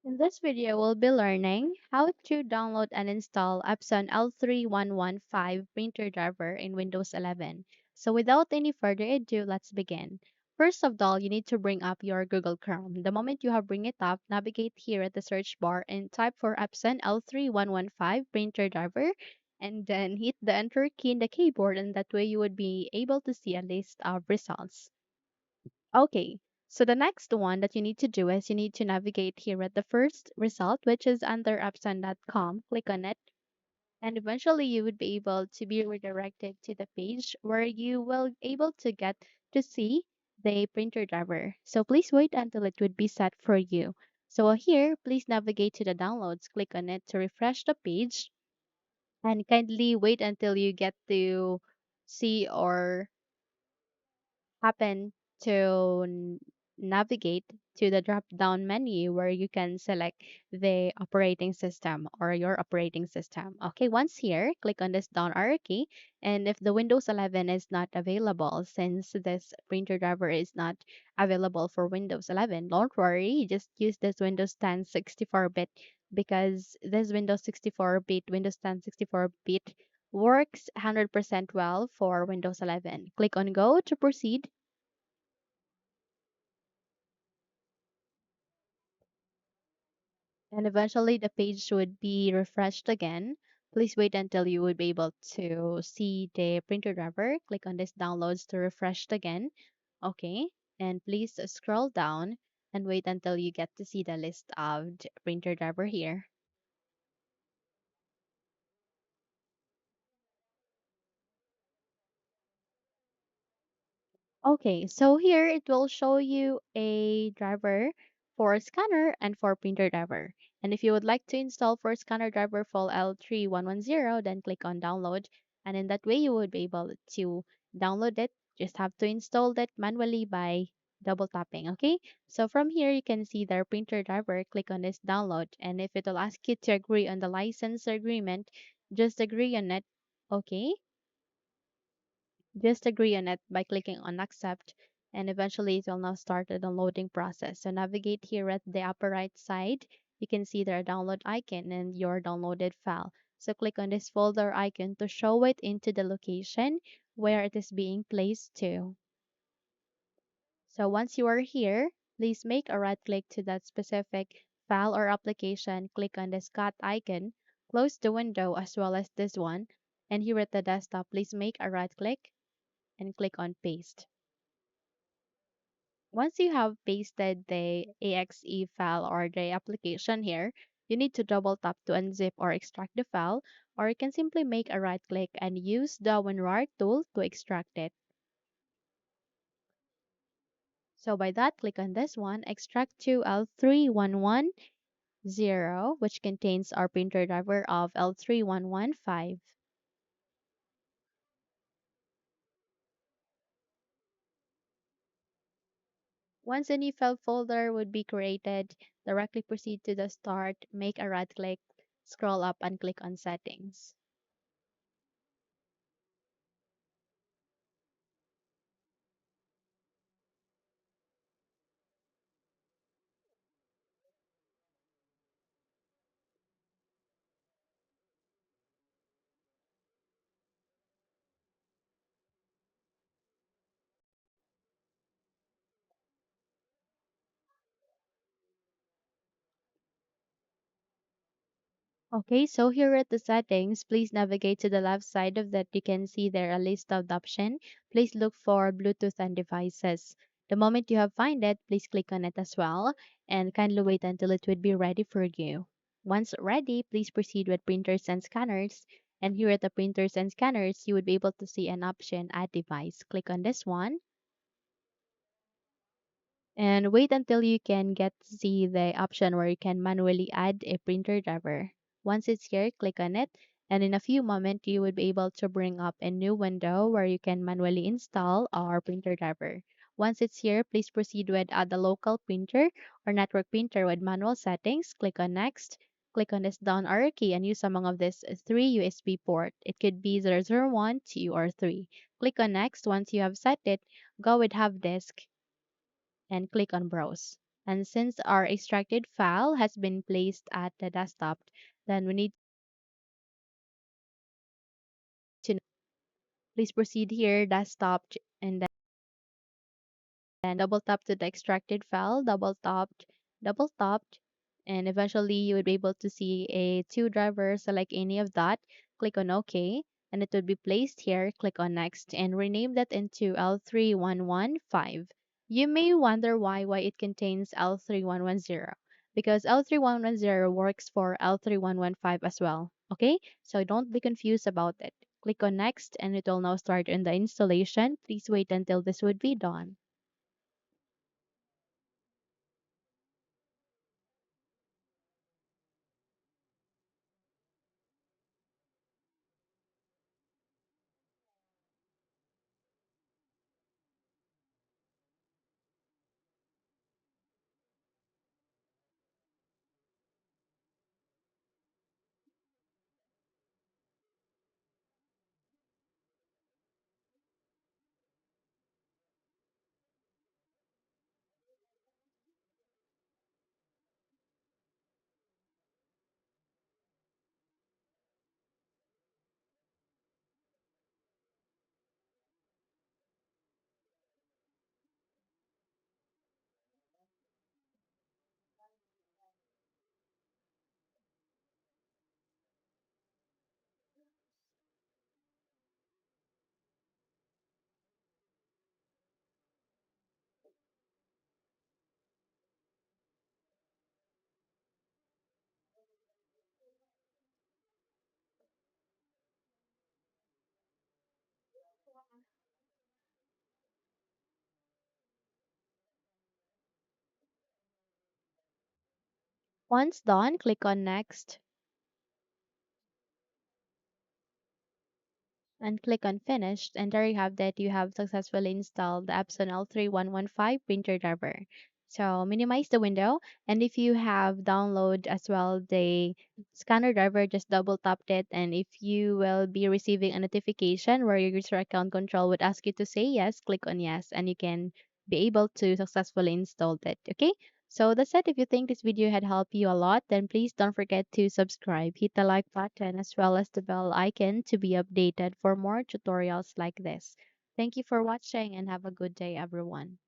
In this video, we'll be learning how to download and install Epson L3115 printer driver in Windows 11. So without any further ado, let's begin. First of all, you need to bring up your Google Chrome. The moment you have bring it up, navigate here at the search bar and type for Epson L3115 printer driver and then hit the enter key in the keyboard, and that way you would be able to see a list of results. Okay, so the next one that you need to do is you need to navigate here at the first result, which is under Epson.com. Click on it, and eventually you would be able to be redirected to the page where you will able to get to see the printer driver. So please wait until it would be set for you. So here, please navigate to the downloads. Click on it to refresh the page, and kindly wait until you get to see or happen to navigate to the drop down menu where you can select the operating system or your operating system. Okay, once here, click on this down arrow key. And if the Windows 11 is not available, since this printer driver is not available for Windows 11, don't worry, just use this Windows 10 64-bit because this Windows 64-bit, Windows 10 64-bit works 100% well for Windows 11. Click on Go to proceed. And eventually the page would be refreshed again. Please wait until you would be able to see the printer driver. Click on this downloads to refresh it again. Okay. And please scroll down and wait until you get to see the list of the printer driver here. Okay, so here it will show you a driver for scanner and for printer driver. And if you would like to install for scanner driver for L3110, then click on download. And in that way, you would be able to download it. Just have to install that manually by double tapping. Okay, so from here, you can see their printer driver. Click on this download. And if it will ask you to agree on the license agreement, just agree on it. Okay, just agree on it by clicking on accept, and eventually it will now start the downloading process. So navigate here at the upper right side. You can see their download icon and your downloaded file. So click on this folder icon to show it into the location where it is being placed to. So once you are here, please make a right click to that specific file or application. Click on this cut icon, close the window as well as this one, and here at the desktop, please make a right click and click on paste. Once you have pasted the exe file or the application here, you need to double tap to unzip or extract the file, or you can simply make a right click and use the WinRAR tool to extract it. So by that, click on this one, extract to L3110, which contains our printer driver of L3115. Once a new file folder would be created, directly proceed to the start, make a right click, scroll up and click on settings. Okay, so here at the settings, please navigate to the left side of that. You can see there a list of the option. Please look for Bluetooth and devices. The moment you have find it, please click on it as well and kindly wait until it would be ready for you. Once ready, please proceed with printers and scanners. And here at the printers and scanners, you would be able to see an option add device. Click on this one and wait until you can get to see the option where you can manually add a printer driver. Once it's here, click on it, and in a few moments, you would be able to bring up a new window where you can manually install our printer driver. Once it's here, please proceed with add a local printer or network printer with manual settings. Click on next. Click on this down arrow key and use among of this three USB port. It could be 001, 2, or 3. Click on next. Once you have set it, go with have disk and click on browse. And since our extracted file has been placed at the desktop, then we need to please proceed here, desktop, and then double tap to the extracted file, double tapped, and eventually you would be able to see a two driver. Select any of that, click on OK, and it would be placed here. Click on Next and rename that into L3115. You may wonder why it contains L3110 because L3110 works for L3115 as well. Okay, so don't be confused about it. Click on Next and it will now start in the installation. Please wait until this would be done. Once done, click on Next and click on Finished. And there you have that. You have successfully installed the Epson L3115 printer driver. So minimize the window. And if you have download as well the scanner driver, just double tap it. And if you will be receiving a notification where your user account control would ask you to say yes, click on yes, and you can be able to successfully install it. Okay. So that's it. If you think this video had helped you a lot, then please don't forget to subscribe, hit the like button as well as the bell icon to be updated for more tutorials like this. Thank you for watching and have a good day, everyone.